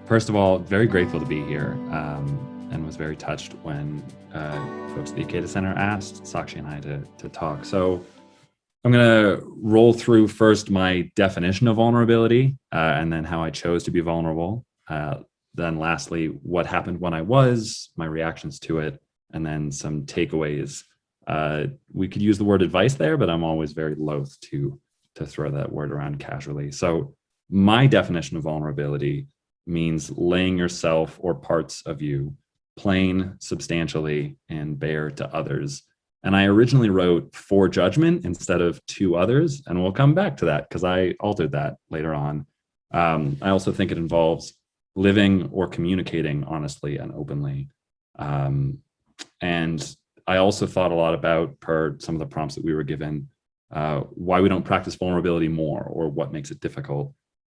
First of all, very grateful to be here, and was very touched when folks at the Ikeda Center asked Sakshi and I to talk. So I'm going to roll through first my definition of vulnerability, and then how I chose to be vulnerable. Then lastly, what happened when I was, my reactions to it, and then some takeaways. We could use the word advice there, but I'm always very loath to throw that word around casually. So my definition of vulnerability means laying yourself or parts of you plain, substantially, and bare to others. And I originally wrote for judgment instead of to others, and we'll come back to that because I altered that later on. I also think it involves living or communicating honestly and openly. And I also thought a lot about, per some of the prompts that we were given, why we don't practice vulnerability more or what makes it difficult.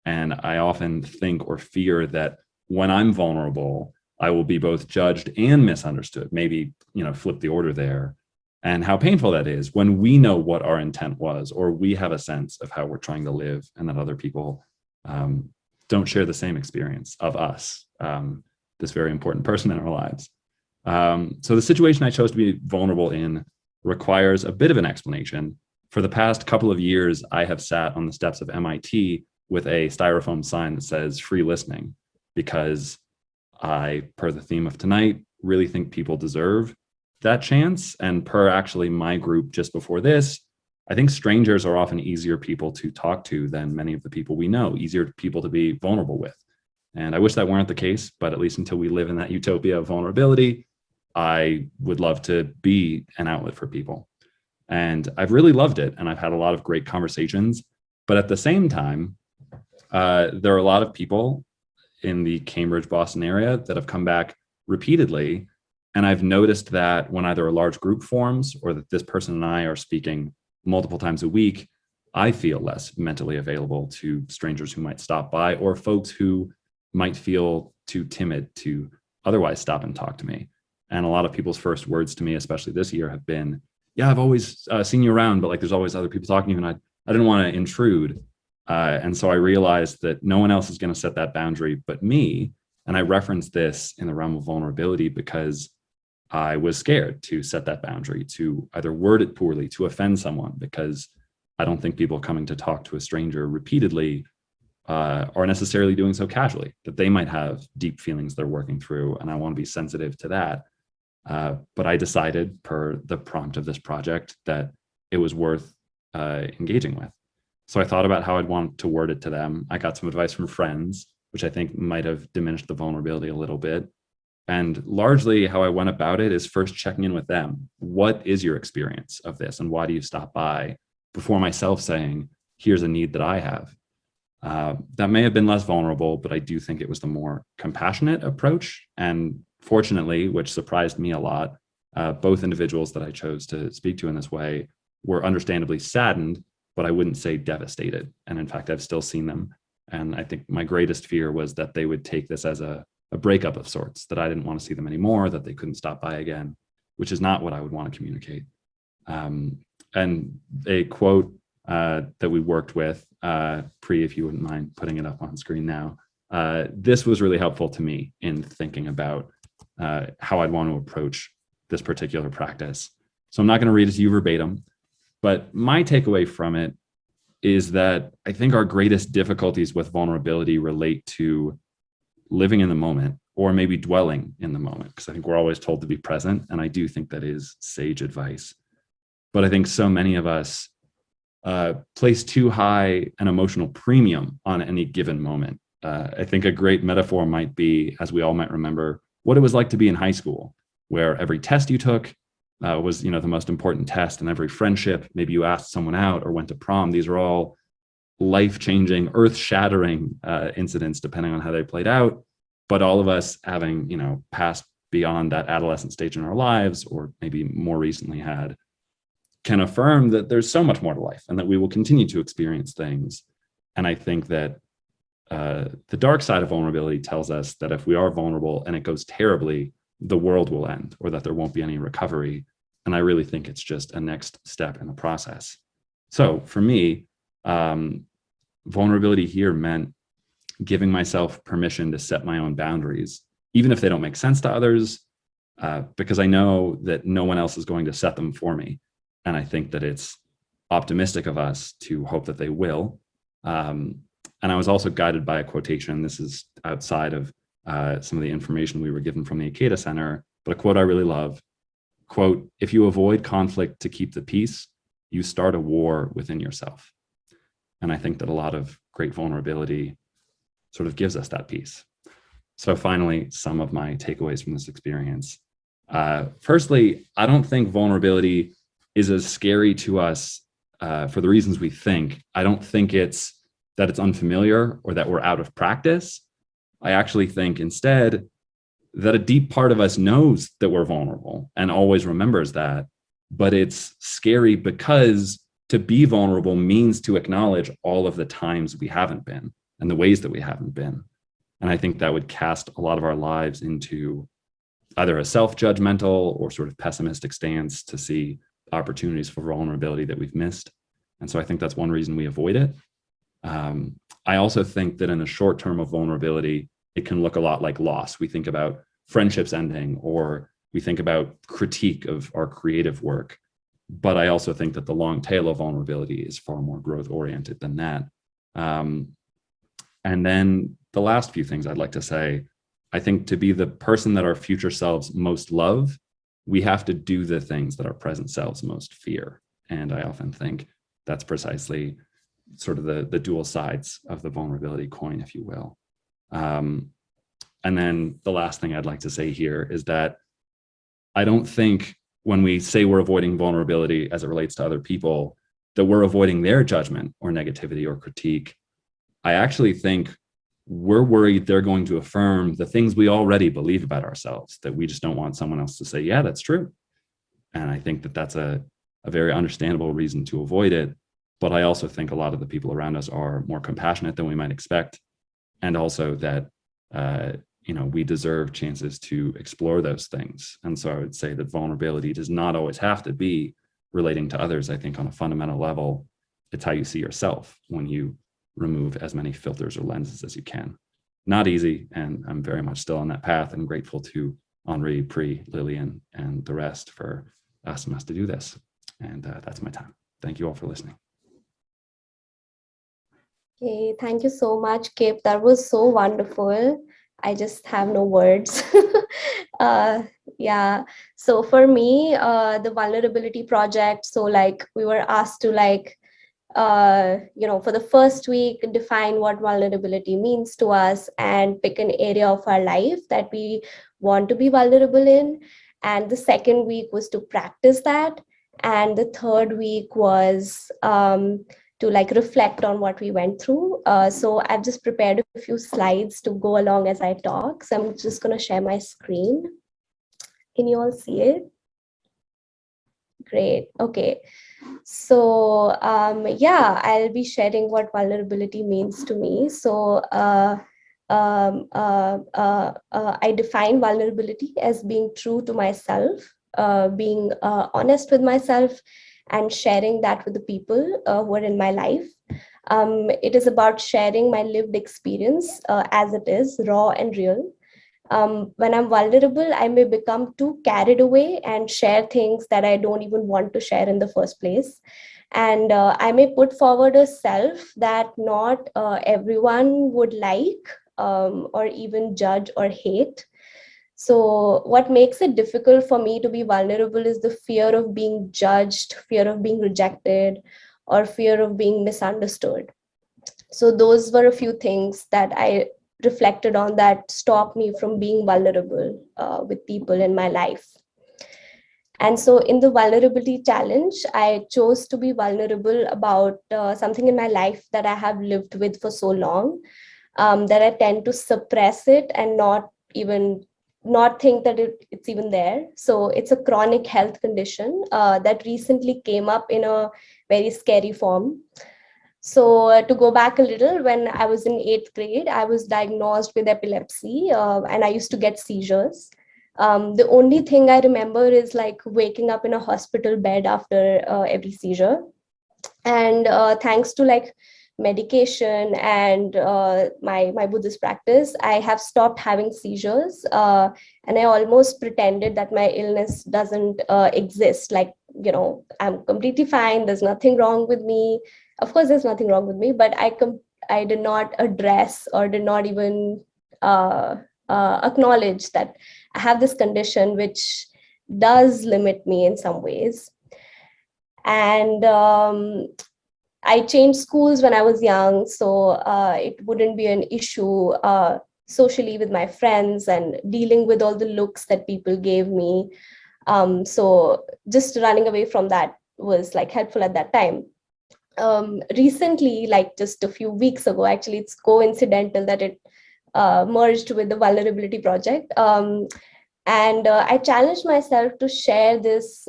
And I often think or fear that when I'm vulnerable, I will be both judged and misunderstood, maybe, flip the order there. And how painful that is when we know what our intent was, or we have a sense of how we're trying to live, and that other people don't share the same experience of us, this very important person in our lives. So the situation I chose to be vulnerable in requires a bit of an explanation. For the past couple of years, I have sat on the steps of MIT with a styrofoam sign that says free listening, because I, per the theme of tonight, really think people deserve that chance. And per actually my group just before this, I think strangers are often easier people to talk to than many of the people we know, easier people to be vulnerable with. And I wish that weren't the case, but at least until we live in that utopia of vulnerability, I would love to be an outlet for people. And I've really loved it. And I've had a lot of great conversations. But at the same time, there are a lot of people in the Cambridge, Boston area that have come back repeatedly. And I've noticed that when either a large group forms or that this person and I are speaking multiple times a week, I feel less mentally available to strangers who might stop by, or folks who might feel too timid to otherwise stop and talk to me. And a lot of people's first words to me, especially this year, have been, yeah, I've always seen you around, but like there's always other people talking to you, and I didn't want to intrude. And so I realized that no one else is going to set that boundary but me. And I referenced this in the realm of vulnerability because I was scared to set that boundary, to either word it poorly, to offend someone, because I don't think people coming to talk to a stranger repeatedly are necessarily doing so casually, that they might have deep feelings they're working through. And I want to be sensitive to that. But I decided, per the prompt of this project, that it was worth engaging with. So I thought about how I'd want to word it to them. I got some advice from friends, which I think might have diminished the vulnerability a little bit. And largely how I went about it is first checking in with them. What is your experience of this? And why do you stop by? Before myself saying, here's a need that I have. That may have been less vulnerable, but I do think it was the more compassionate approach. And fortunately, which surprised me a lot, both individuals that I chose to speak to in this way were understandably saddened, but I wouldn't say devastated. And in fact, I've still seen them. And I think my greatest fear was that they would take this as a breakup of sorts, that I didn't want to see them anymore, that they couldn't stop by again, which is not what I would want to communicate. And a quote that we worked with, Pri, if you wouldn't mind putting it up on screen now, this was really helpful to me in thinking about how I'd want to approach this particular practice. So I'm not going to read it to you verbatim, but my takeaway from it is that I think our greatest difficulties with vulnerability relate to living in the moment, or maybe dwelling in the moment, because I think we're always told to be present. And I do think that is sage advice. But I think so many of us place too high an emotional premium on any given moment. I think a great metaphor might be, as we all might remember, what it was like to be in high school, where every test you took was, the most important test, and every friendship, maybe you asked someone out or went to prom. These are all life-changing, earth-shattering incidents, depending on how they played out. But all of us having, passed beyond that adolescent stage in our lives, or maybe more recently had, can affirm that there's so much more to life and that we will continue to experience things. And I think that the dark side of vulnerability tells us that if we are vulnerable and it goes terribly, the world will end, or that there won't be any recovery. And I really think it's just a next step in the process. So for me, vulnerability here meant giving myself permission to set my own boundaries, even if they don't make sense to others, because I know that no one else is going to set them for me. And I think that it's optimistic of us to hope that they will. And I was also guided by a quotation. This is outside of some of the information we were given from the Ikeda Center, but a quote I really love. Quote, "If you avoid conflict to keep the peace, you start a war within yourself." And I think that a lot of great vulnerability sort of gives us that peace. So finally, some of my takeaways from this experience. Firstly, I don't think vulnerability is as scary to us for the reasons we think. I don't think it's that it's unfamiliar or that we're out of practice. I actually think instead that a deep part of us knows that we're vulnerable and always remembers that, but it's scary because to be vulnerable means to acknowledge all of the times we haven't been and the ways that we haven't been. And I think that would cast a lot of our lives into either a self-judgmental or sort of pessimistic stance to see opportunities for vulnerability that we've missed. And so I think that's one reason we avoid it. I also think that in the short term of vulnerability, it can look a lot like loss. We think about friendships ending, or we think about critique of our creative work. But I also think that the long tail of vulnerability is far more growth oriented than that. And then the last few things I'd like to say, I think to be the person that our future selves most love, we have to do the things that our present selves most fear. And I often think that's precisely sort of the dual sides of the vulnerability coin, if you will. And then the last thing I'd like to say here is that I don't think when we say we're avoiding vulnerability as it relates to other people, that we're avoiding their judgment or negativity or critique. I actually think we're worried they're going to affirm the things we already believe about ourselves, that we just don't want someone else to say, yeah, that's true. And I think that that's a very understandable reason to avoid it. But I also think a lot of the people around us are more compassionate than we might expect. And also that, we deserve chances to explore those things. And so I would say that vulnerability does not always have to be relating to others. I think on a fundamental level, it's how you see yourself when you remove as many filters or lenses as you can. Not easy, and I'm very much still on that path, and grateful to Henri, Pri, Lillian, and the rest for asking us to do this. And that's my time. Thank you all for listening. Okay, thank you so much, Kip. That was so wonderful. I just have no words. Yeah. So for me, the vulnerability project, so like we were asked to for the first week, define what vulnerability means to us and pick an area of our life that we want to be vulnerable in. And the second week was to practice that. And the third week was to reflect on what we went through. So I've just prepared a few slides to go along as I talk. So I'm just going to share my screen. Can you all see it? Great. Okay. So I'll be sharing what vulnerability means to me. So I define vulnerability as being true to myself, being honest with myself, and sharing that with the people who are in my life. It is about sharing my lived experience as it is, raw and real. When I'm vulnerable, I may become too carried away and share things that I don't even want to share in the first place. And I may put forward a self that not everyone would like or even judge or hate. So what makes it difficult for me to be vulnerable is the fear of being judged, fear of being rejected, or fear of being misunderstood. So those were a few things that I reflected on that stopped me from being vulnerable with people in my life. And so in the vulnerability challenge, I chose to be vulnerable about something in my life that I have lived with for so long, that I tend to suppress it and not think that it's even there. So it's a chronic health condition that recently came up in a very scary form. So to go back a little, when I was in 8th grade, I was diagnosed with epilepsy and I used to get seizures. The only thing I remember is waking up in a hospital bed after every seizure. And thanks to medication and my Buddhist practice, I have stopped having seizures, and I almost pretended that my illness doesn't exist. Like, I'm completely fine. There's nothing wrong with me. Of course, there's nothing wrong with me, but I did not address or did not even acknowledge that I have this condition which does limit me in some ways. And I changed schools when I was young, so it wouldn't be an issue socially with my friends and dealing with all the looks that people gave me. So just running away from that was like helpful at that time. Recently, like just a few weeks ago, actually, it's coincidental that it merged with the vulnerability project. And I challenged myself to share this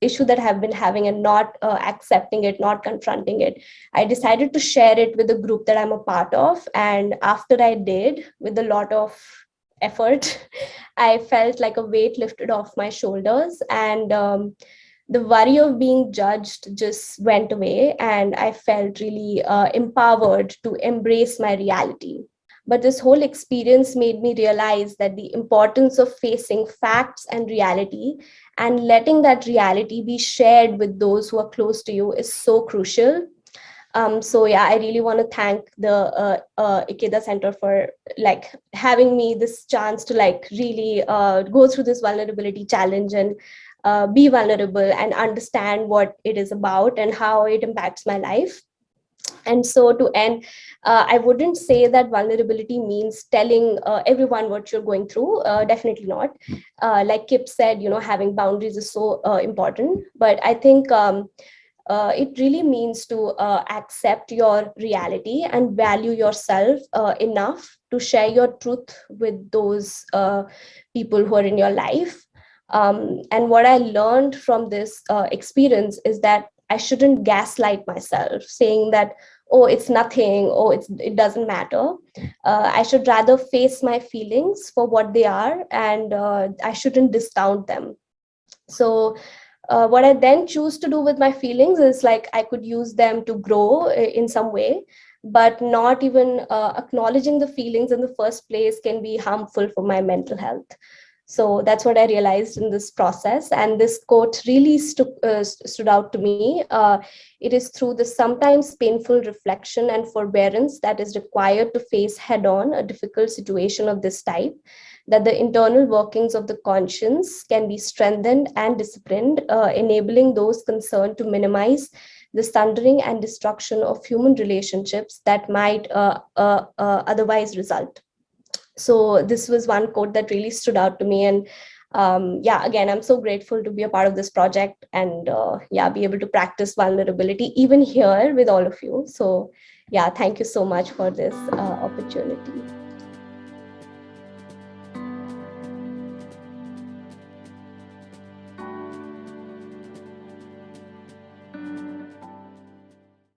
issue that I've been having and not accepting it, not confronting it. I decided to share it with the group that I'm a part of, and after I did, with a lot of effort, I felt like a weight lifted off my shoulders, and the worry of being judged just went away, and I felt really empowered to embrace my reality. But this whole experience made me realize that the importance of facing facts and reality and letting that reality be shared with those who are close to you is so crucial. So yeah, I really want to thank the Ikeda Center for like having me this chance to like really go through this vulnerability challenge and be vulnerable and understand what it is about and how it impacts my life. And so to end, I wouldn't say that vulnerability means telling everyone what you're going through. Definitely not. Like Kip said, having boundaries is so important. But I think it really means to accept your reality and value yourself enough to share your truth with those people who are in your life. And what I learned from this experience is that I shouldn't gaslight myself, saying that, oh, it's nothing, oh, it doesn't matter. I should rather face my feelings for what they are, and I shouldn't discount them. So what I then choose to do with my feelings is like I could use them to grow in some way, but not even acknowledging the feelings in the first place can be harmful for my mental health. So that's what I realized in this process. And this quote really stood out to me. It is through the sometimes painful reflection and forbearance that is required to face head on a difficult situation of this type, that the internal workings of the conscience can be strengthened and disciplined, enabling those concerned to minimize the sundering and destruction of human relationships that might otherwise result. So this was one quote that really stood out to me. And yeah, again, I'm so grateful to be a part of this project and yeah, be able to practice vulnerability even here with all of you. So yeah, thank you so much for this opportunity.